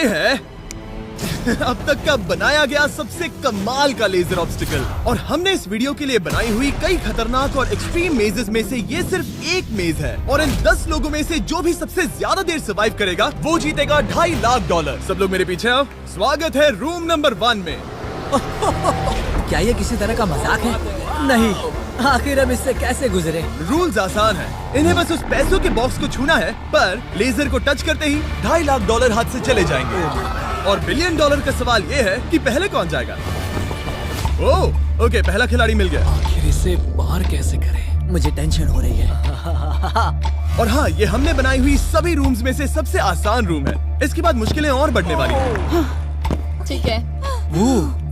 ये है अब तक का बनाया गया सबसे कमाल का लेजर ऑब्स्टिकल। और हमने इस वीडियो के लिए बनाई हुई कई खतरनाक और एक्सट्रीम मेजेस में से ये सिर्फ एक मेज है। और इन 10 लोगों में से जो भी सबसे ज्यादा देर सर्वाइव करेगा वो जीतेगा $2.5 लाख। सब लोग मेरे पीछे आओ। स्वागत है रूम नंबर 1 में। क्या ये किसी तरह का मजाक है? नहीं, आखिर हम इससे कैसे गुजरे? रूल्स आसान है, इन्हें बस उस पैसों के बॉक्स को छूना है, पर लेजर को टच करते ही $2.5 लाख हाथ से चले जाएंगे। और $1 बिलियन का सवाल ये है कि पहले कौन जाएगा। ओह, ओके, पहला खिलाड़ी मिल गया। आखिर इसे पार कैसे करें? मुझे टेंशन हो रही है। और हाँ, ये हमने बनाई हुई सभी रूम्स में से सबसे आसान रूम है। इसके बाद मुश्किलें और बढ़ने वाली हैं। ठीक है।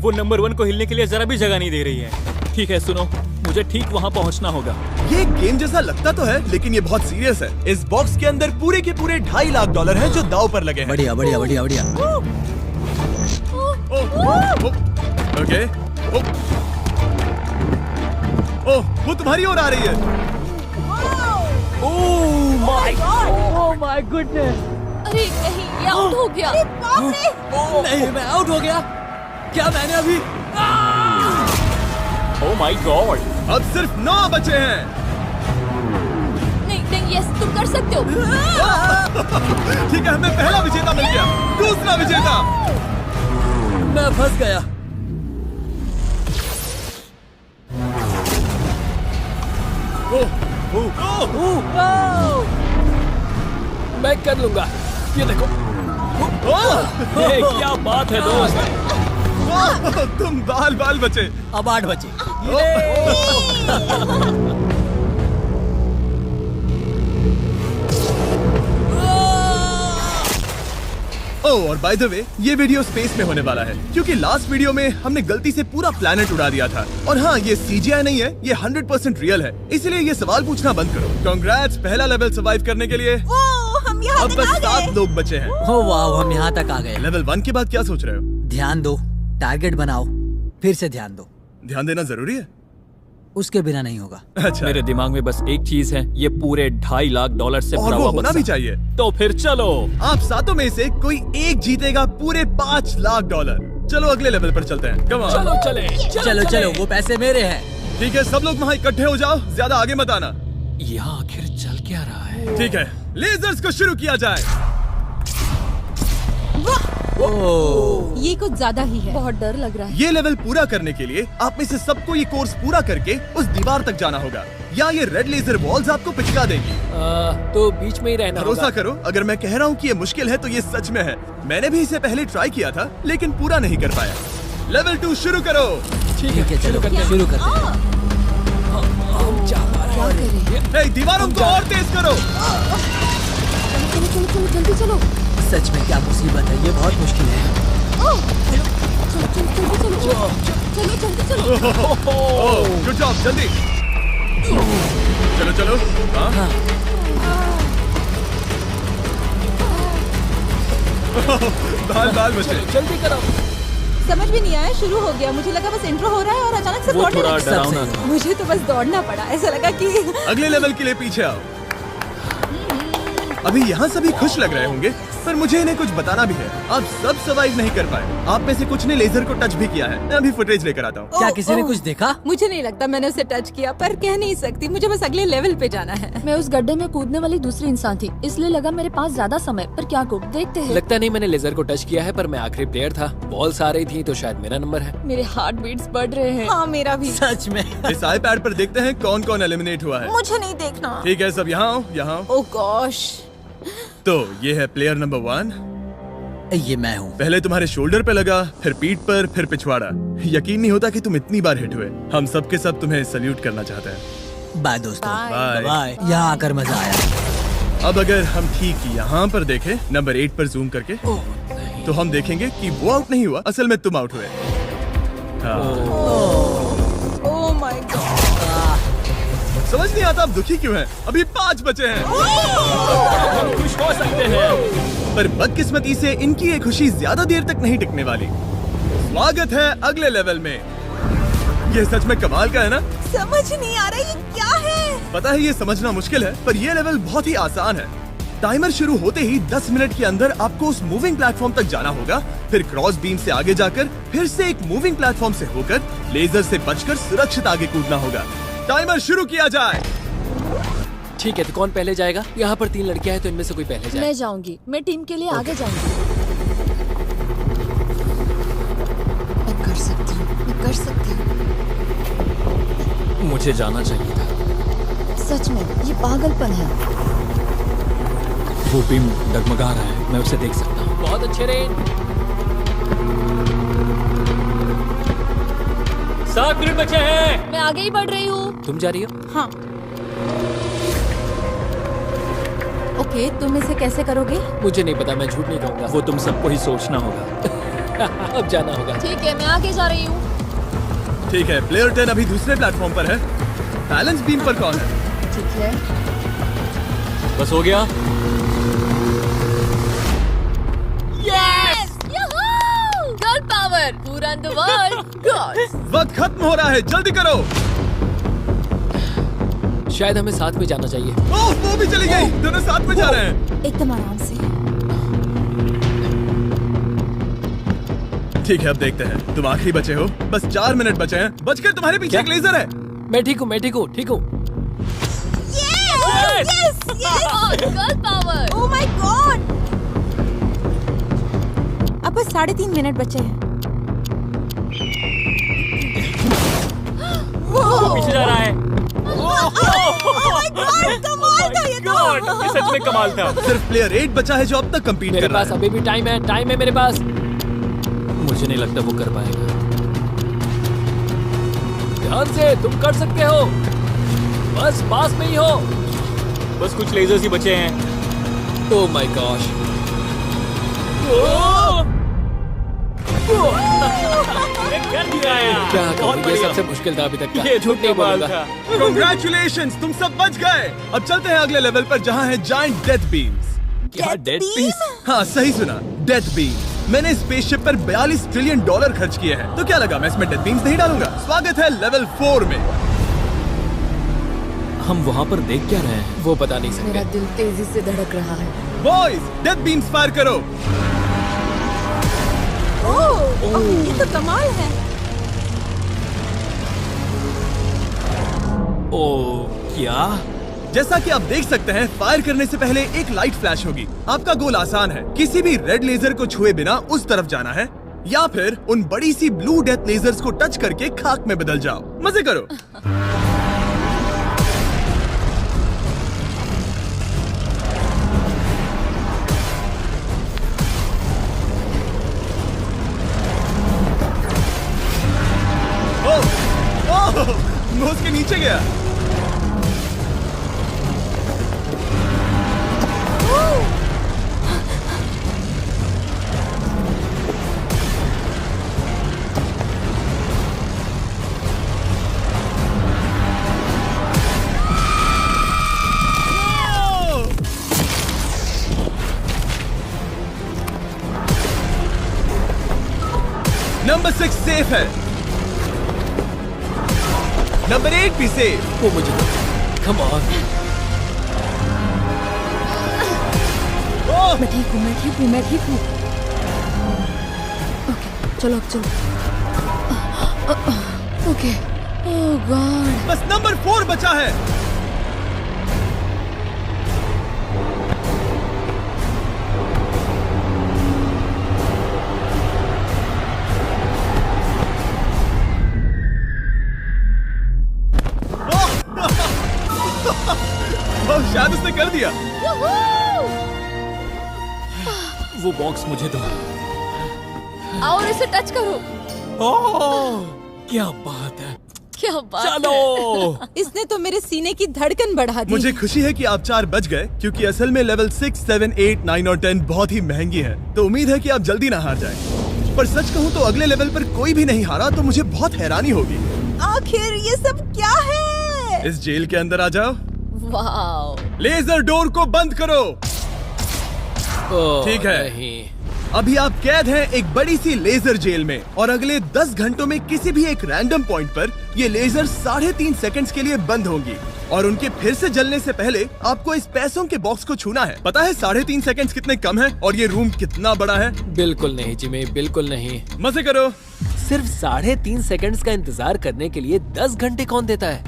वो नंबर 1 को हिलने के लिए जरा भी जगह नहीं दे रही है। ठीक है, सुनो, मुझे ठीक वहाँ पहुँचना होगा। ये गेम जैसा लगता तो है, लेकिन ये बहुत सीरियस है। इस बॉक्स के अंदर पूरे के पूरे $2.5 लाख हैं जो दांव पर लगे हैं। बढ़िया बढ़िया बढ़िया बढ़िया। ओके। ओह, वो तुम्हारी ओर आ रही है। Oh my goodness! अरे नहीं, ये आउट हो गया। नहीं, मैं आउट हो गया। क्या मैंने अभी? Oh my God! अब सिर्फ 9 बचे हैं। नहीं नहीं, यस, तुम कर सकते हो। ठीक है, हमें पहला विजेता मिल गया। दूसरा विजेता। मैं फंस गया। मैं कर लूंगा। ये देखो। ये क्या बात है दोस्त? तुम बाल बचे। अब 8 बचे। ओह, और बाय द वे, ये वीडियो स्पेस में होने वाला है, क्योंकि लास्ट वीडियो में हमने गलती से पूरा प्लेनेट उड़ा दिया था। और हाँ, ये CGI नहीं है, ये 100% रियल है, इसलिए ये सवाल पूछना बंद करो। कांग्रेट्स, पहला लेवल सर्वाइव करने के लिए। हम यहाँ अब बस 7 लोग बचे हैं। ओह वाह, हम यहाँ तक आ गए। लेवल 1 के बाद क्या सोच रहे हो? ध्यान दो, टारगेट बनाओ, फिर से ध्यान दो। ध्यान देना जरूरी है। उसके बिना नहीं होगा। अच्छा, मेरे दिमाग में बस एक चीज है, ये पूरे $2.5 लाख से और भरा वो हुआ होना बक्सा। भी चाहिए। तो फिर चलो। आप 7 में से कोई एक जीतेगा पूरे $5 लाख। चलो अगले लेवल पर चलते हैं। Come on. चलो चले। चलो, वो पैसे मेरे हैं। ठीक है, सब लोग वहाँ इकट्ठे हो जाओ, ज्यादा आगे मत आना। यहाँ आखिर चल क्या रहा है? ठीक है, लेजर्स को शुरू किया जाए। ये कुछ ज्यादा ही है। बहुत डर लग रहा है। ये लेवल पूरा करने के लिए आप में से सबको ये कोर्स पूरा करके उस दीवार तक जाना होगा, या ये रेड लेजर वॉल्स आपको पिचका देंगी। तो बीच में ही रहना भरोसा करो, अगर मैं कह रहा हूँ कि ये मुश्किल है तो ये सच में है। मैंने भी इसे पहले ट्राई किया था, लेकिन पूरा नहीं कर पाया। लेवल 2 शुरू करो। ठीक है, चलो शुरू करते हैं। नहीं, दीवारों को और तेज करो। चलो जल्दी चलो। सच में क्या मुसीबत है, ये बहुत मुश्किल है। चलो। गुड जॉब, जल्दी चलो। हाँ। बाल बचे। जल्दी करो। समझ भी नहीं आया, शुरू हो गया। मुझे लगा बस इंट्रो हो रहा है और अचानक से दौड़ने लगा। डरावना था। मुझे तो बस दौड़ना पड़ा, ऐसा लगा कि अगले लेवल के लिए पीछे आओ। अभी यहाँ सभी खुश लग रहे होंगे, पर मुझे इन्हें कुछ बताना भी है। आप सब सर्वाइव नहीं कर पाए। आप में से कुछ ने लेजर को टच भी किया है। मैं अभी फुटेज लेकर आता हूँ। क्या किसी ने कुछ देखा? मुझे नहीं लगता मैंने उसे टच किया, पर कह नहीं सकती। मुझे बस अगले लेवल पे जाना है। मैं उस गड्ढे में कूदने वाली दूसरी इंसान थी, इसलिए लगा मेरे पास ज्यादा समय, पर क्या कूद, देखते हैं। लगता नहीं मैंने लेजर को टच किया है, पर मैं आखिरी प्लेयर था। बॉल्स आ रही थी तो शायद मेरा नंबर है। मेरे हार्ट बीट्स बढ़ रहे हैं। हाँ, मेरा भी। सच में। इस iPad पर देखते हैं कौन कौन एलिमिनेट हुआ है। मुझे नहीं देखना। ठीक है, सब यहाँ आओ, यहाँ आओ। ओह गॉश। तो ये है प्लेयर नंबर 1। ये मैं हूँ। पहले तुम्हारे शोल्डर पे लगा, फिर पीठ पर, फिर पिछवाड़ा। यकीन नहीं होता कि तुम इतनी बार हिट हुए। हम सब के सब तुम्हें सल्यूट करना चाहते हैं। बाय दोस्तों। बाय। बाय। यहाँ आकर मजा आया। अब अगर हम ठीक यहाँ पर देखें, नंबर 8 पर जूम करके, तो हम देखेंगे कि वो आउट नहीं हुआ, असल में तुम आउट हुए। हाँ। Oh my God. समझ नहीं आता आप दुखी क्यों हैं? अभी 5 बचे हैं। हम खुश हो सकते हैं। पर बदकिस्मती से इनकी ये खुशी ज्यादा देर तक नहीं टिकने वाली। स्वागत है अगले लेवल में। ये सच में कमाल का है ना? समझ नहीं आ रहा ये क्या है। पता है ये समझना मुश्किल है, पर ये लेवल बहुत ही आसान है। टाइमर शुरू होते ही 10 मिनट के अंदर आपको उस मूविंग प्लेटफॉर्म तक जाना होगा, फिर क्रॉस बीम से आगे जाकर फिर से एक मूविंग प्लेटफॉर्म से होकर लेजर से बचकर सुरक्षित आगे कूदना होगा। टाइमर शुरू किया जाए। ठीक है, तो कौन पहले जाएगा? यहाँ पर 3 लड़कियां हैं, तो इनमें से कोई पहले जाए। मैं जाऊंगी, मैं टीम के लिए आगे जाऊंगी। मैं कर सकती हूँ, मैं कर सकती हूँ। मुझे जाना चाहिए था। सच में ये पागलपन है। वो बीम डगमगा रहा है, मैं उसे देख सकता हूँ। बहुत अच्छे रेन। 7 मिनट बचे हैं। मैं आगे ही बढ़ रही हूँ। तुम जा रही हो? हाँ। ओके, तुम इसे कैसे करोगे? मुझे नहीं पता, मैं झूठ नहीं कहूँगा। वो तुम सबको ही सोचना होगा। अब जाना होगा। ठीक है, मैं आगे जा रही हूँ। ठीक है, प्लेयर 10 अभी दूसरे प्लेटफॉर्म पर है। बैलेंस बीम पर कौन है? ठीक है। बस हो गया। Yes! Girl power! Who run the world? Girls! वक्त खत्म हो रहा है, जल्दी करो। शायद हमें साथ में जाना चाहिए। ओह, वो भी चली गई। दोनों साथ में जा रहे हैं। एकदम आराम से। ठीक है, अब देखते हैं। तुम आखिरी बचे हो, बस 4 मिनट बचे हैं। बचकर तुम्हारे पीछे एक लेजर है। मैं ठीक हूँ, मैं ठीक हूँ, ठीक हूँ। Yes! Girl power! Oh my God! अब बस 3.5 मिनट बचे हैं। वो पीछे जा रहा है। कमाल था ये तो। God, ये सच में कमाल था। सिर्फ प्लेयर 8 बचा है जो अब तक कंपीट मेरे कर रहा पास है। अभी भी टाइम है, टाइम है मेरे पास। मुझे नहीं लगता वो कर पाएगा। ध्यान से, तुम कर सकते हो। बस पास में ही हो। बस कुछ लेजर्स ही बचे हैं। Oh my gosh. कर दिया यार। क्या बहुत कहूँ, ये बढ़िया। सबसे मुश्किल था अभी तक का। ये झूठ नहीं कमाल बोलूंगा। था। Congratulations, तुम सब बच गए। अब चलते हैं अगले लेवल पर जहाँ है जायंट डेथ बीम्स। क्या डेड पीस? हाँ, सही सुना, डेथ बीम। मैंने स्पेसशिप पर $42 ट्रिलियन खर्च किए हैं, तो क्या लगा मैं इसमें डेथ बीम्स नहीं डालूंगा? स्वागत है लेवल 4 में। हम वहाँ पर देख क्या रहे हैं? वो बता नहीं सकते। मेरा दिल तेजी से धड़क रहा है। बॉयज, डेथ बीम्स फायर करो। ओह, ये तो कमाल है। ओ क्या? जैसा कि आप देख सकते हैं, फायर करने से पहले एक लाइट फ्लैश होगी। आपका गोल आसान है, किसी भी रेड लेजर को छुए बिना उस तरफ जाना है, या फिर उन बड़ी सी ब्लू डेथ लेजर्स को टच करके खाक में बदल जाओ। मजे करो। ओह, मैं उसके नीचे गया। नंबर 6 सेफ है। नंबर 8 भी सेफ। वो मुझे कम ऑन। मैं ठीक हूँ, मैं ठीक हूँ, मैं ठीक हूँ। ओके, चलो अब चलो। ओके। ओह गॉड। बस नंबर 4 बचा है। शायद उसने कर दिया। वो बॉक्स मुझे दो। और इसे टच करो। ओह, क्या बात है। क्या बात चलो। इसने तो मेरे सीने की धड़कन बढ़ा दी। मुझे खुशी है कि आप 4 बच गए, क्योंकि असल में लेवल 6, 7, 8, 9 और 10 बहुत ही महंगी है। तो उम्मीद है कि आप जल्दी ना हार जाएं। पर सच कहूँ तो अगले लेवल पर कोई भी नहीं हारा तो मुझे बहुत हैरानी होगी। आखिर ये सब क्या है? इस जेल के अंदर आ जाओ। वाओ। लेजर डोर को बंद करो। ओह, ठीक है। नहीं। अभी आप कैद हैं एक बड़ी सी लेजर जेल में और अगले 10 घंटों में किसी भी एक रैंडम पॉइंट पर ये लेजर 3.5 सेकंड्स के लिए बंद होंगी और उनके फिर से जलने से पहले आपको इस पैसों के बॉक्स को छूना है। पता है 3.5 सेकंड्स कितने कम है और ये रूम कितना बड़ा है? बिल्कुल नहीं जिमी, बिल्कुल नहीं। मजे करो। सिर्फ 3.5 सेकंड्स का इंतजार करने के लिए 10 घंटे कौन देता है?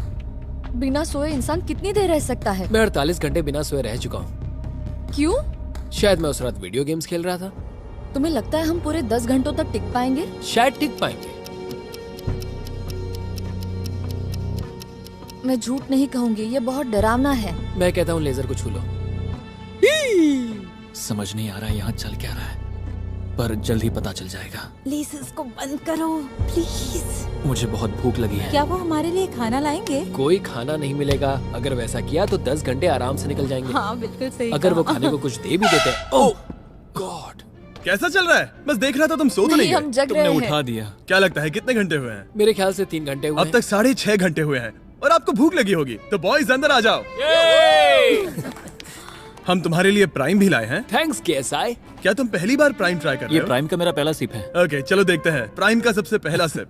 बिना सोए इंसान कितनी देर रह सकता है? मैं 48 घंटे बिना सोए रह चुका हूँ। क्यों? शायद मैं उस रात वीडियो गेम्स खेल रहा था। तुम्हें लगता है हम पूरे 10 घंटों तक टिक पाएंगे? शायद टिक पाएंगे। मैं झूठ नहीं कहूंगी, ये बहुत डरावना है। मैं कहता हूँ लेजर को छू लो। समझ नहीं आ रहा यहाँ चल क्या रहा है, पर जल्द ही पता चल जाएगा। प्लीज इसको बंद करो प्लीज। मुझे बहुत भूख लगी है। क्या वो हमारे लिए खाना लाएंगे? कोई खाना नहीं मिलेगा। अगर वैसा किया तो 10 घंटे आराम से निकल जाएंगे। हाँ बिल्कुल सही। अगर वो कहा। खाने को कुछ दे भी देते हैं। ओह गॉड, कैसा चल रहा है? बस देख रहा था, तुम सो तो नहीं नहीं, हम गए? जग तुमने रहे उठा हैं। दिया। क्या लगता है कितने घंटे हुए हैं? मेरे ख्याल से 3 घंटे हुए अब हैं। तक 6.5 घंटे हुए हैं और आपको भूख लगी होगी, तो बॉयज अंदर आ जाओ। हम तुम्हारे लिए प्राइम भी लाए हैं। Thanks KSI. क्या तुम पहली बार प्राइम ट्राई कर रहे ये हो? प्राइम का मेरा पहला सिप है। ओके, चलो देखते हैं प्राइम का सबसे पहला सिप।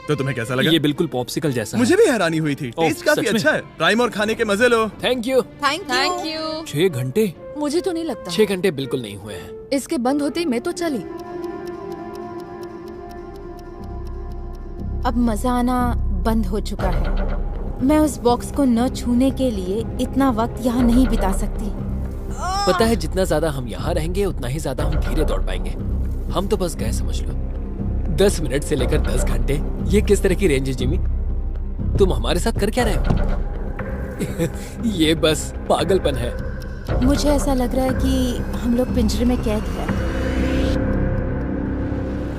तो तुम्हें कैसा लगा? ये बिल्कुल पॉप्सिकल जैसा मुझे भी हैरानी हुई थी। ओह, टेस्ट काफी सच में? अच्छा है। प्राइम और खाने के मजे लो। Thank you. Thank you. 6 घंटे? मुझे तो नहीं लगता। 6 घंटे बिल्कुल नहीं हुए हैं। इसके बंद होते ही मैं तो चली। अब मजा आना बंद हो चुका है। मैं उस बॉक्स को न छूने के लिए इतना वक्त यहाँ नहीं बिता सकती। पता है जितना ज्यादा हम यहाँ रहेंगे उतना ही ज्यादा हम धीरे दौड़ पाएंगे। हम तो बस गए समझ लो। 10 मिनट से लेकर 10 घंटे, ये किस तरह की रेंज है जिमी? तुम हमारे साथ कर क्या रहे हो? ये बस पागलपन है। मुझे ऐसा लग रहा है कि हम लोग पिंजरे में कैद हैं।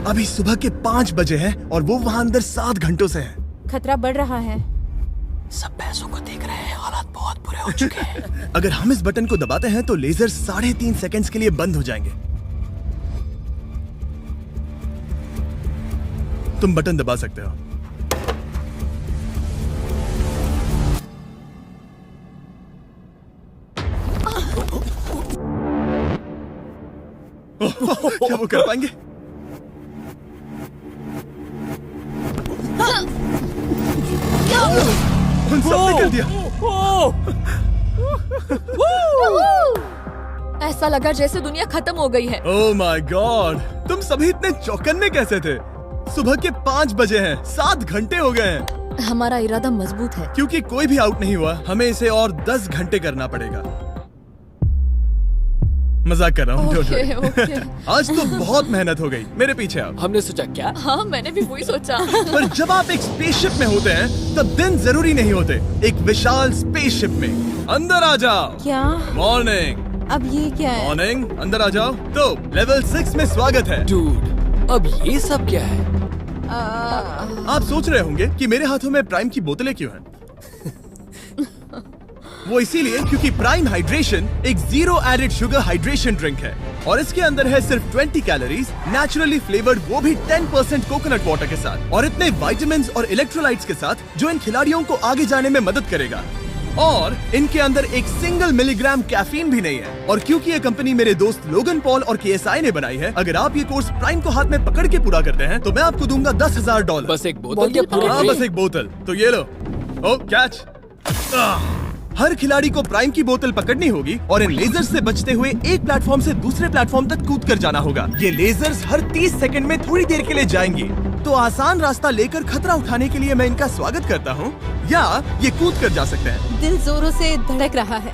अभी सुबह के 5 बजे हैं और वो वहाँ अंदर 7 घंटों से है। खतरा बढ़ रहा है। सब पैसों को देख रहे हैं, हालात बहुत बुरे हो चुके हैं। अगर हम इस बटन को दबाते हैं तो लेजर 3.5 सेकंड्स के लिए बंद हो जाएंगे। तुम बटन दबा सकते हो। क्या वो कर पाएंगे? उन सब ने कर दिया। ऐसा लगा जैसे दुनिया खत्म हो गई है। ओह माय गॉड, तुम सभी इतने चौकन्ने कैसे थे? सुबह के 5 बजे हैं, 7 घंटे हो गए हैं। हमारा इरादा मजबूत है। क्योंकि कोई भी आउट नहीं हुआ, हमें इसे और 10 घंटे करना पड़ेगा। मजाक कर रहा हूँ। don't okay, worry। ओके। आज तो बहुत मेहनत हो गई। मेरे पीछे आओ। हमने सोचा क्या? हाँ, मैंने भी वही सोचा। पर जब आप एक स्पेसशिप में होते हैं तब दिन जरूरी नहीं होते। एक विशाल स्पेसशिप में अंदर आ जाओ। क्या? मॉर्निंग अब ये क्या है? मॉर्निंग, अंदर आ जाओ। तो लेवल 6 में स्वागत है। डूड, अब ये सब क्या है? आप सोच रहे होंगे कि मेरे हाथों में प्राइम की बोतलें क्यों हैं? वो इसीलिए क्योंकि प्राइम हाइड्रेशन एक 0 एडेड शुगर हाइड्रेशन ड्रिंक है और इसके अंदर है सिर्फ 20 कैलोरीज, नेचुरली फ्लेवर्ड, वो भी 10% कोकोनट वाटर के साथ, और इतने विटामिन्स और इलेक्ट्रोलाइट्स के साथ जो इन खिलाड़ियों को आगे जाने में मदद करेगा। और इनके अंदर एक सिंगल मिलीग्राम कैफीन भी नहीं है। और क्योंकि ये कंपनी मेरे दोस्त लोगन पॉल और केएसआई ने बनाई है, अगर आप ये कोर्स प्राइम को हाथ में पकड़ के पूरा करते हैं तो मैं आपको दूंगा $10,000। बस एक बोतल या पूरी हाँ, ड्रिंक? बस एक बोतल। तो ये लो। ओ कैच। हर खिलाड़ी को प्राइम की बोतल पकड़नी होगी और इन लेजर्स से बचते हुए एक प्लेटफॉर्म से दूसरे प्लेटफॉर्म तक कूद कर जाना होगा। ये लेजर्स हर 30 सेकंड में थोड़ी देर के लिए जाएंगी। तो आसान रास्ता लेकर खतरा उठाने के लिए मैं इनका स्वागत करता हूँ, या ये कूद कर जा सकते हैं। दिल जोरों से धड़क रहा है।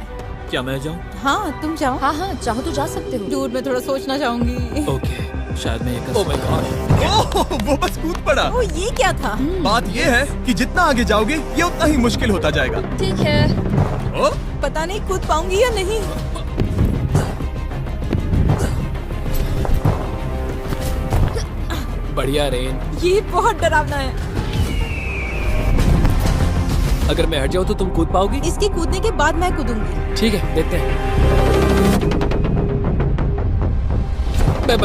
क्या मैं जाऊँ? हाँ तुम जाओ। हाँ हाँ, चाहो तो जा सकते हो। दूर में थोड़ा सोचना चाहूंगी। ओके, शायद मैं ये कर ओह माय सकता हूँ। गॉड, ओह, वो बस कूद पड़ा। ओ ये क्या था? बात ये है कि जितना आगे जाओगे ये उतना ही मुश्किल होता जाएगा। ठीक है। ओ, पता नहीं कूद पाऊंगी या नहीं। बढ़िया रेन। ये बहुत डरावना है। अगर मैं हट जाऊँ तो तुम कूद पाओगी? इसके कूदने के बाद मैं कूदूंगी। ठीक है, देखते हैं। मैं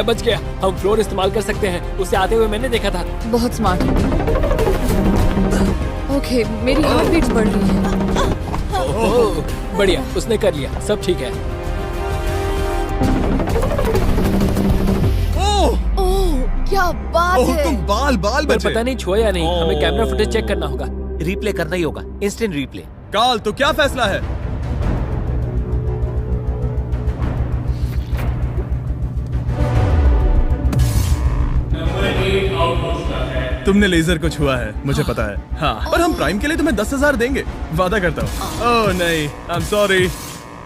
बच गया। हम फ्लोर इस्तेमाल कर सकते हैं, उसे आते हुए मैंने देखा था। बहुत स्मार्ट। ओके, मेरी हार्ट बीट्स बढ़ रही है। ओह, बढ़िया, उसने कर लिया, सब ठीक है। बात ओह है? तुम बाल बाल पर बचे। पता नहीं छुआ या नहीं, हमें ओह। कैमरा फुटेज चेक करना होगा। रिप्ले करना ही होगा, इंस्टेंट रिप्ले। काल तो क्या फैसला है? तुमने लेजर को छुआ है, मुझे पता है। हाँ, पर हम प्राइम के लिए तुम्हें 10,000 देंगे, वादा करता हूँ। ओह नहीं, आई एम सॉरी।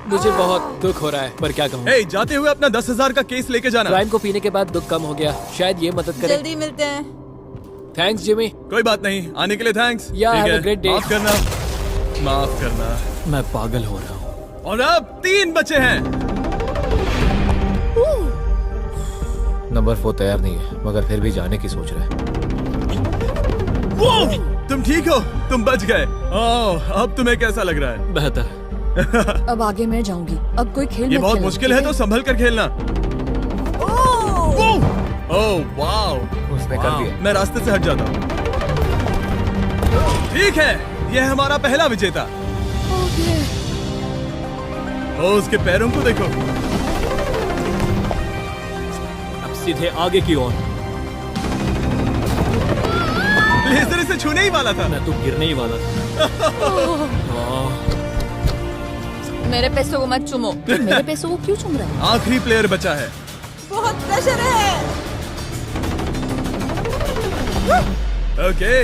मुझे बहुत दुख हो रहा है, पर क्या कहूँ। हे, जाते हुए अपना 10,000 का केस लेके जाना। प्राइम को पीने के बाद दुख कम हो गया, शायद ये मदद करे। जल्दी मिलते हैं। Thanks Jimmy. कोई बात नहीं, आने के लिए थैंक्स। Yeah, ठीक have a है, great day. माफ करना, माफ करना। मैं पागल हो रहा हूँ। और अब 3 बचे हैं। नंबर 4 तैयार नहीं है, मगर फिर भी जाने की सोच रहे हैं। तुम ठीक हो? तुम बच गए। ओह, अब तुम्हें कैसा लग रहा है? बेहतर। अब आगे मैं जाऊंगी। अब कोई खेल ये मत बहुत खेलना, मुश्किल है, ठीक तो संभल कर खेलना। ओह वाओ, उसने कर दिया। मैं रास्ते से हट जाता हूँ। ठीक है, यह हमारा पहला विजेता। ओके। ओ, उसके पैरों को देखो। अब सीधे आगे की ओर। लेजर इसे छूने ही वाला था। मैं तो गिरने ही वाला था। मेरे पैसों को मत चुमो। मेरे पैसों को क्यों चुम रहा है? आखिरी प्लेयर बचा है। बहुत प्रेशर है। ओके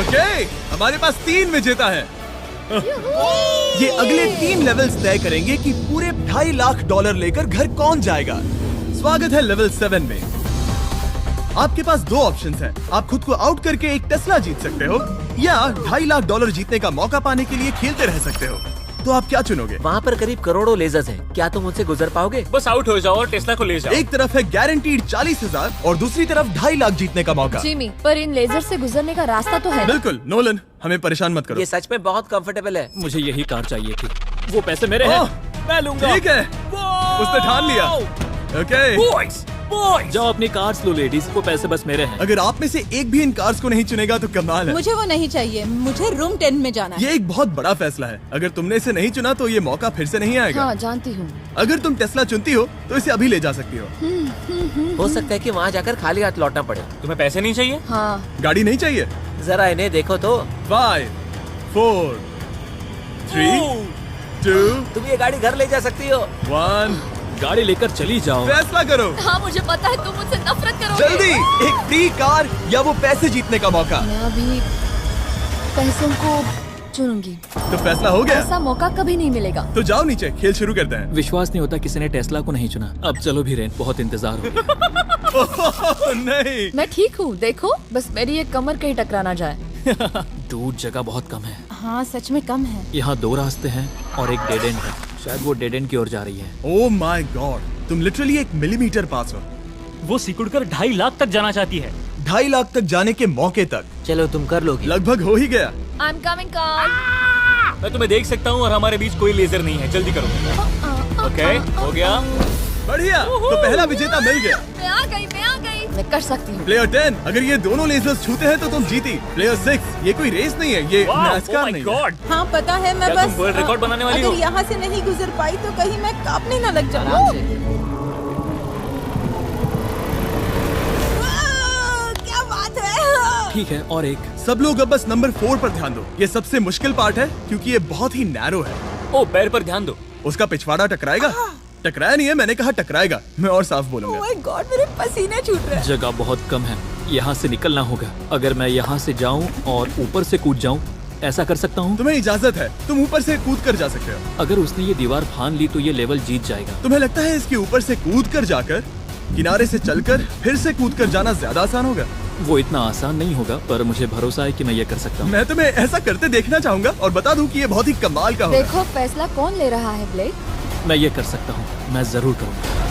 ओके, हमारे पास 3 विजेता है। ये अगले 3 लेवल्स तय करेंगे कि पूरे $2.5 लाख लेकर घर कौन जाएगा। स्वागत है लेवल 7 में। आपके पास 2 ऑप्शंस हैं। आप खुद को आउट करके एक टेस्ला जीत सकते हो, या $2.5 लाख जीतने का मौका पाने के लिए खेलते रह सकते हो। तो आप क्या चुनोगे? वहाँ पर करीब करोड़ों लेजर्स हैं, क्या तुम उनसे गुजर पाओगे? बस आउट हो जाओ और टेस्ला को ले जाओ। एक तरफ है गारंटीड 40,000 और दूसरी तरफ $2.5 लाख जीतने का मौका। जिमी, पर इन लेजर से गुजरने का रास्ता तो है ना? बिल्कुल नोलन, हमें परेशान मत करो। ये सच में बहुत कंफर्टेबल है। मुझे यही कार चाहिए थी। वो पैसे मेरे हैं, ओह, मैं लूंगा। ठीक है, उसने ठान लिया। ओके, बॉयज बॉयज, जाओ अपनी कार्स लो लेडीज, वो पैसे बस मेरे हैं। अगर आप में से एक भी इन कार्स को नहीं चुनेगा तो कमाल है। मुझे वो नहीं चाहिए, मुझे रूम 10 में जाना है। ये एक बहुत बड़ा फैसला है। अगर तुमने इसे नहीं चुना तो ये मौका फिर से नहीं आएगा। हाँ, जानती हूँ। अगर तुम टेस्ला चुनती हो तो इसे अभी ले जा सकती हो। हो सकता है कि वहाँ जाकर खाली हाथ लौटना पड़े। तुम्हें पैसे नहीं चाहिए? हाँ। गाड़ी नहीं चाहिए? जरा इन्हें देखो तो। 5 4 3 2 तुम ये गाड़ी घर ले जा सकती हो। 1, गाड़ी लेकर चली जाओ। फैसला करो हाँ, मुझे पता है तुम मुझसे नफरत करोगे। जल्दी। एक फ्री कार या वो पैसे जीतने का मौका। मैं अभी पैसों को चुनूंगी। तो फैसला हो गया। ऐसा मौका कभी नहीं मिलेगा। तो जाओ नीचे, खेल शुरू करते हैं। विश्वास नहीं होता किसी ने टेस्ला को नहीं चुना। अब चलो भी रेन, बहुत इंतजार हो गया। ओह, नहीं। मैं ठीक हूँ, देखो बस मेरी ये कमर कहीं टकरा ना जाए। दूर जगह बहुत कम है। हाँ, सच में कम है। यहाँ 2 रास्ते हैं और एक डेड एंड है। शायद वो डेड एंड की ओर जा रही है। ओह माय गॉड, तुम लिटरली 1 मिलीमीटर पास हो। वो सिकुड़कर 2.5 लाख तक जाना चाहती है। 2.5 लाख तक जाने के मौके तक चलो तुम कर लोगी। लगभग हो ही गया। I am coming car. मैं तुम्हें देख सकता हूँ और हमारे बीच कोई लेजर नहीं है। जल्दी करो। ओके, हो गया। बढ़िया, तो पहला विजेता मिल गया। मैं आ गई। मैं कर सकती हूँ। प्लेयर 10, अगर ये दोनों लेजर्स छूते हैं तो तुम जीती। प्लेयर 6, ये कोई रेस नहीं है, ये NASCAR नहीं है। हाँ पता है, मैं क्या बस तुम वर्ल्ड रिकॉर्ड बनाने वाली हो? अगर यहाँ से नहीं गुजर पाई तो कहीं मैं कांपने न लग जाऊँ। क्या बात है। ठीक है, और एक। सब लोग अब बस नंबर 4 पर ध्यान दो। ये सबसे मुश्किल पार्ट है क्योंकि ये बहुत ही नैरो है। ओ, पैर पर ध्यान दो। उसका पिछवाड़ा टकराएगा। टकराया नहीं है, मैंने कहा टकराएगा। मैं और साफ ओह बोलूंगा। माय गॉड, मेरे पसीने छूट रहे हैं। जगह बहुत कम है, यहाँ से निकलना होगा। अगर मैं यहाँ से जाऊँ और ऊपर से कूद जाऊँ, ऐसा कर सकता हूँ? तुम्हें इजाजत है, तुम ऊपर से कूद कर जा सकते हो। अगर उसने ये दीवार फान ली तो ये लेवल जीत जाएगा। तुम्हें लगता है इसके ऊपर से कूद कर जाकर किनारे से चलकर फिर से कूद कर जाना ज्यादा आसान होगा? वो इतना आसान नहीं होगा, पर मुझे भरोसा है कि मैं ये कर सकता हूँ। मैं तुम्हें ऐसा करते देखना चाहूंगा और बता दूं कि ये बहुत ही कमाल का होगा। देखो फैसला कौन ले रहा है ब्लेक। मैं ये कर सकता हूँ, मैं जरूर करूँगा।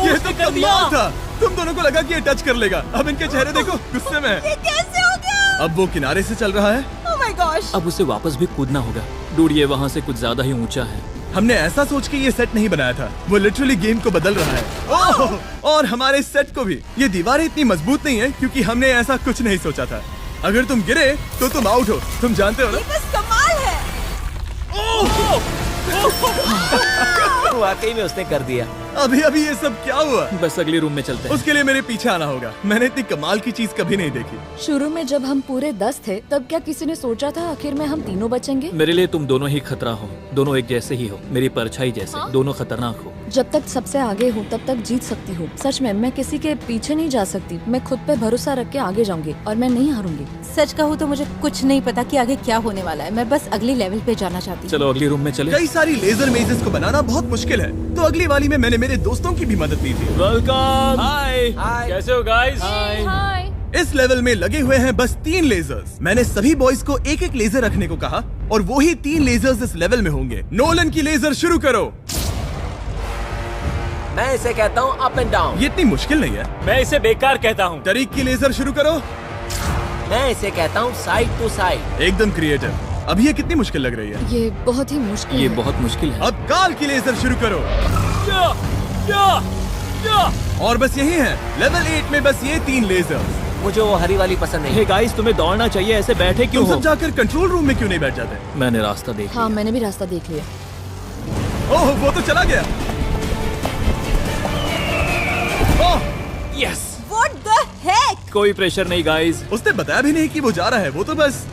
ये तो कमाल था। तुम दोनों को लगा कि ये टच कर लेगा। अब इनके चेहरे देखो, गुस्से में है। ये कैसे हो गया? अब वो किनारे से चल रहा है। Oh my gosh. अब उसे वापस भी कूदना होगा। डूड, ये वहाँ से कुछ ज्यादा ही ऊंचा है। हमने ऐसा सोच के ये सेट नहीं बनाया था। वो लिटरली गेम को बदल रहा है। ओह! और हमारे सेट को भी। ये दीवारें इतनी मजबूत नहीं है क्योंकि हमने ऐसा कुछ नहीं सोचा था। अगर तुम गिरे तो तुम आउट हो, तुम जानते हो ना? बस कमाल है। वाकई में उसने कर दिया। अभी अभी ये सब क्या हुआ? बस अगले रूम में चलते हैं। उसके लिए मेरे पीछे आना होगा। मैंने इतनी कमाल की चीज कभी नहीं देखी। शुरू में जब हम पूरे 10 थे तब क्या किसी ने सोचा था आखिर में हम तीनों बचेंगे? मेरे लिए तुम दोनों ही खतरा हो, दोनों एक जैसे ही हो, मेरी परछाई जैसे, दोनों खतरनाक हो। जब तक सबसे आगे हूँ तब तक जीत सकती हूँ। सच में मैं किसी के पीछे नहीं जा सकती। मैं खुद पे भरोसा रख के आगे जाऊंगी और मैं नहीं हारूंगी। सच कहूँ तो मुझे कुछ नहीं पता कि आगे क्या होने वाला है। मैं बस अगली लेवल पे जाना चाहती हूँ। चलो अगली रूम में चले। कई सारी लेजर मेजेस को बनाना बहुत मुश्किल है, तो अगली वाली में मैंने मेरे दोस्तों की भी मदद ली थी। वेलकम। हाय। कैसे हो गाइस? हाय। इस लेवल में लगे हुए हैं बस 3 लेजर्स। मैंने सभी बॉयज को एक एक लेजर रखने को कहा और वो ही 3 लेजर्स इस लेवल में होंगे। नोलन की लेजर शुरू करो। मैं इसे कहता हूँ अप एंड डाउन। ये इतनी मुश्किल नहीं है। मैं इसे बेकार कहता हूँ। तरीक की लेजर शुरू करो। मैं इसे कहता हूँ साइड टू साइड। एकदम क्रिएटिव। अब ये कितनी मुश्किल लग रही है। ये बहुत ही मुश्किल ये है। बहुत मुश्किल है। अब काल की लेजर शुरू करो। और बस यही है लेवल 8 में, बस ये 3 लेजर्स। मुझे वो हरी वाली पसंद नहीं। हे गाइस, तुम्हें दौड़ना चाहिए, ऐसे बैठे क्यों तुम हो? सब जाकर कंट्रोल रूम में क्यों नहीं बैठ जाते? मैंने रास्ता देख हाँ लिया। मैंने भी रास्ता देख लिया। ओह वो तो चला गया। Oh yes. What the heck? कोई प्रेशर नहीं गाइस। उसने बताया भी नहीं कि वो जा रहा है, वो तो बस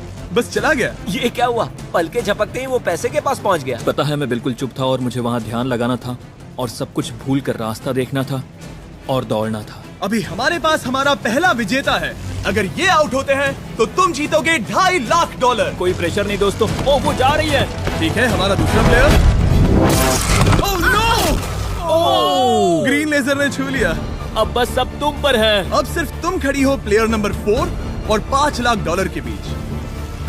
चला गया। ये क्या हुआ? पलके झपकते ही वो पैसे के पास पहुँच गया। पता है मैं बिल्कुल चुप था और मुझे वहाँ ध्यान लगाना था और सब कुछ भूल कर रास्ता देखना था और दौड़ना था। अभी हमारे पास हमारा पहला विजेता है। अगर ये आउट होते हैं तो तुम जीतोगे $2.5 लाख। कोई प्रेशर नहीं दोस्तों। ओ वो जा रही है। ठीक है, हमारा दूसरा player. Oh no! Oh! Green laser ने छू लिया। अब बस सब तुम पर है। अब सिर्फ तुम खड़ी हो प्लेयर नंबर 4 और $5 लाख के बीच।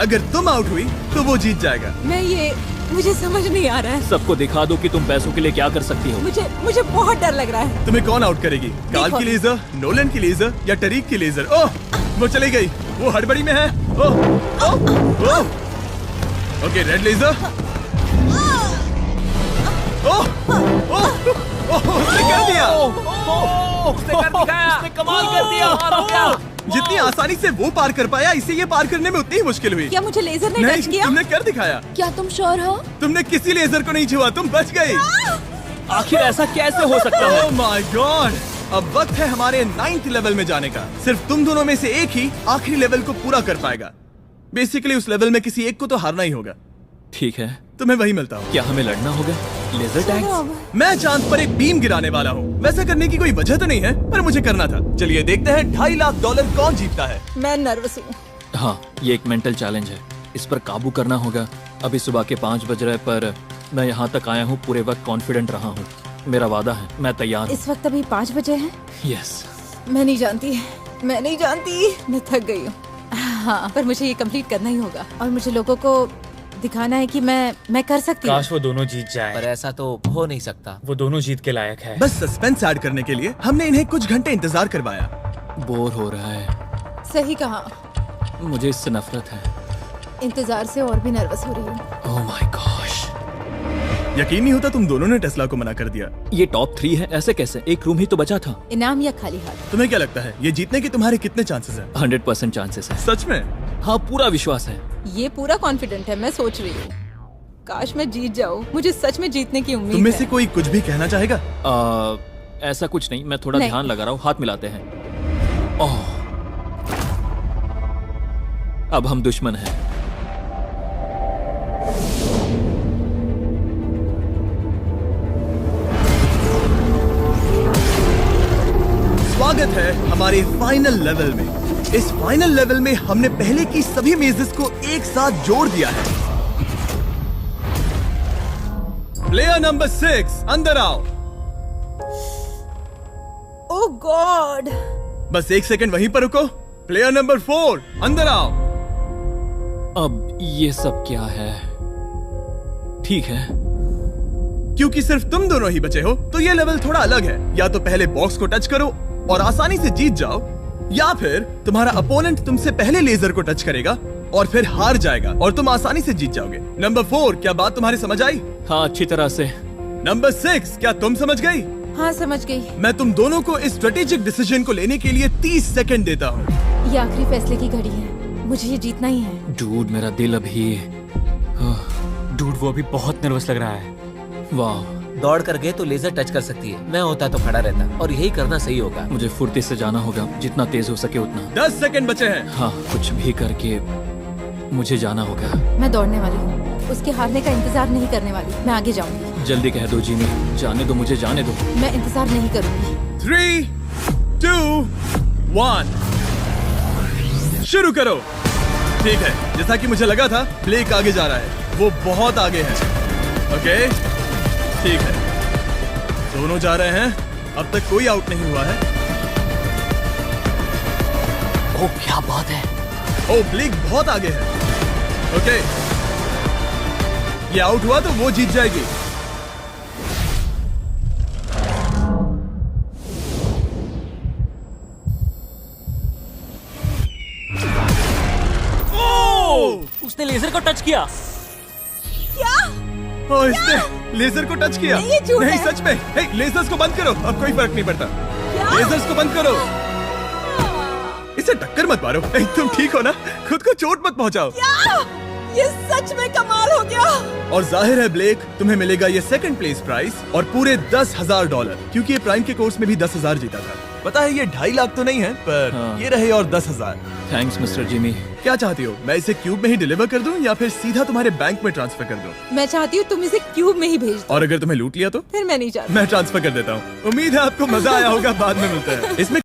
अगर तुम आउट हुई तो वो जीत जाएगा। मुझे समझ नहीं आ रहा है। सबको दिखा दो कि तुम पैसों के लिए क्या कर सकती हो। मुझे बहुत डर लग रहा है। तुम्हें कौन आउट करेगी? काल की लेजर, नोलन की लेजर या टरीक की लेजर? ओह वो चली गई, वो हड़बड़ी में है। ओह ओह ओह ओके, रेड लेजर। ओह ओह उसने कर दिया। उसने कर दिखाया। उसने कमाल कर दिया। जितनी आसानी से वो पार कर पाया, इसे ये पार करने में उतनी ही मुश्किल हुई। क्या मुझे लेजर ने नहीं, टच किया? तुमने कर दिखाया। क्या तुम श्योर हो? तुमने किसी लेजर को नहीं छुआ, तुम बच गई। आखिर ऐसा कैसे हो सकता है? Oh my God! अब वक्त है हमारे 9th लेवल में जाने का। सिर्फ तुम दोनों में से एक ही आखिरी लेवल को पूरा कर पाएगा। बेसिकली उस लेवल में किसी एक को तो हारना ही होगा। ठीक है, तुम्हें वही मिलता हूँ। क्या हमें लड़ना होगा? Laser tags? मैं चांद पर एक बीम गिराने वाला हूँ। वैसा करने की कोई वजह तो नहीं है, पर मुझे करना था। चलिए देखते हैं $2.5 लाख कौन जीतता है। मैं नर्वस हूँ। हाँ, ये एक मेंटल चैलेंज है। इस पर काबू करना होगा। अभी सुबह के 5 बज रहे, पर मैं यहाँ तक आया हूँ पूरे वक्त कॉन्फिडेंट रहा हूँ। मेरा वादा है, मैं तैयार हूँ। इस वक्त अभी 5 बजे हैं। यस। मैं नहीं जानती, मैं थक गई हूँ। हाँ, पर मुझे ये कंप्लीट करना ही होगा और मुझे लोगों को दिखाना है कि मैं कर सकती हूँ। काश वो दोनों जीत जाए, पर ऐसा तो हो नहीं सकता। वो दोनों जीत के लायक है। बस सस्पेंस ऐड करने के लिए हमने इन्हें कुछ घंटे इंतजार करवाया। बोर हो रहा है। सही कहा, मुझे इससे नफरत है। इंतजार से और भी नर्वस हो रही हूँ। Oh my gosh. यकीन नहीं होता तुम दोनों ने टेस्ला को मना कर दिया। ये टॉप 3 है, ऐसे कैसे? एक रूम ही तो बचा था। इनाम या खाली हाथ? तुम्हें क्या लगता है ये जीतने के तुम्हारे कितने चांसेस हैं? 100% चांसेस है। सच में? हाँ, पूरा विश्वास है। ये पूरा कॉन्फिडेंट है। मैं सोच रही हूँ काश मैं जीत जाऊँ। मुझे सच में जीतने की उम्मीद तुम में है। से कोई कुछ भी कहना चाहेगा? ऐसा कुछ नहीं, मैं थोड़ा नहीं। ध्यान लगा रहा हूँ। हाथ मिलाते हैं। ओह, अब हम दुश्मन हैं। स्वागत है हमारे फाइनल लेवल में। इस फाइनल लेवल में हमने पहले की सभी मेजेस को एक साथ जोड़ दिया है। प्लेयर नंबर 6 अंदर आओ। ओह गॉड! बस 1 सेकंड वहीं पर रुको। प्लेयर नंबर 4 अंदर आओ। अब ये सब क्या है? ठीक है, क्योंकि सिर्फ तुम दोनों ही बचे हो तो ये लेवल थोड़ा अलग है। या तो पहले बॉक्स को टच करो और आसानी से जीत जाओ, या फिर तुम्हारा अपोनेंट तुमसे पहले लेजर को टच करेगा और फिर हार जाएगा और तुम आसानी से जीत जाओगे। नंबर 4, क्या बात तुम्हारी समझ आई? हाँ अच्छी तरह से। नंबर 6, क्या तुम समझ गई? हाँ समझ गई। मैं तुम दोनों को इस स्ट्रेटेजिक डिसीजन को लेने के लिए 30 सेकंड देता हूँ। ये आखिरी फैसले की घड़ी है। मुझे ये जीतना ही है। डूड मेरा दिल अभी डूड वो अभी बहुत नर्वस लग रहा है। वाह, दौड़ कर गए तो लेजर टच कर सकती है। मैं होता तो खड़ा रहता और यही करना सही होगा। मुझे फुर्ती से जाना होगा, जितना तेज हो सके उतना। 10 सेकंड बचे हैं। हाँ, कुछ भी करके मुझे जाना होगा। मैं दौड़ने वाली हूँ, उसके हारने का इंतजार नहीं करने वाली। मैं आगे जाऊंगी। जल्दी कह दो जिमी, जाने दो, मुझे जाने दो। मैं इंतजार नहीं करूंगी। 3, 2, 1 शुरू करो। ठीक है, जैसा कि मुझे लगा था, ब्लेक आगे जा रहा है। वो बहुत आगे है। ओके, ठीक है, दोनों जा रहे हैं। अब तक कोई आउट नहीं हुआ है। ओ क्या बात है। ओ, ब्लेक बहुत आगे है। ओके, ये आउट हुआ तो वो जीत जाएगी। उसने लेजर को टच किया। ओ, इसने लेजर को टच किया। नहीं, ये झूठ नहीं, है। सच में। हे, लेजर्स को बंद करो, अब कोई फर्क नहीं पड़ता। लेजर्स को बंद करो। इसे टक्कर मत मारो। हे, तुम ठीक हो ना? खुद को चोट मत पहुंचाओ। ये सच में कमाल हो गया। और जाहिर है ब्लेक, तुम्हें मिलेगा ये सेकंड प्लेस प्राइस और पूरे $10,000, क्योंकि ये प्राइम के कोर्स में भी 10,000 जीता था। पता है ये 2.5 लाख तो नहीं है, पर हाँ। ये रहे और 10,000। Thanks mister Jimmy. क्या चाहती हो, मैं इसे क्यूब में ही डिलीवर कर दूं या फिर सीधा तुम्हारे बैंक में ट्रांसफर कर दूं? मैं चाहती हूँ तुम इसे क्यूब में ही भेज दो। और अगर तुम्हें लूट लिया तो फिर मैं नहीं चाहती। मैं ट्रांसफर कर देता हूँ। उम्मीद है आपको मजा आया होगा। बाद में मिलते हैं। इसमें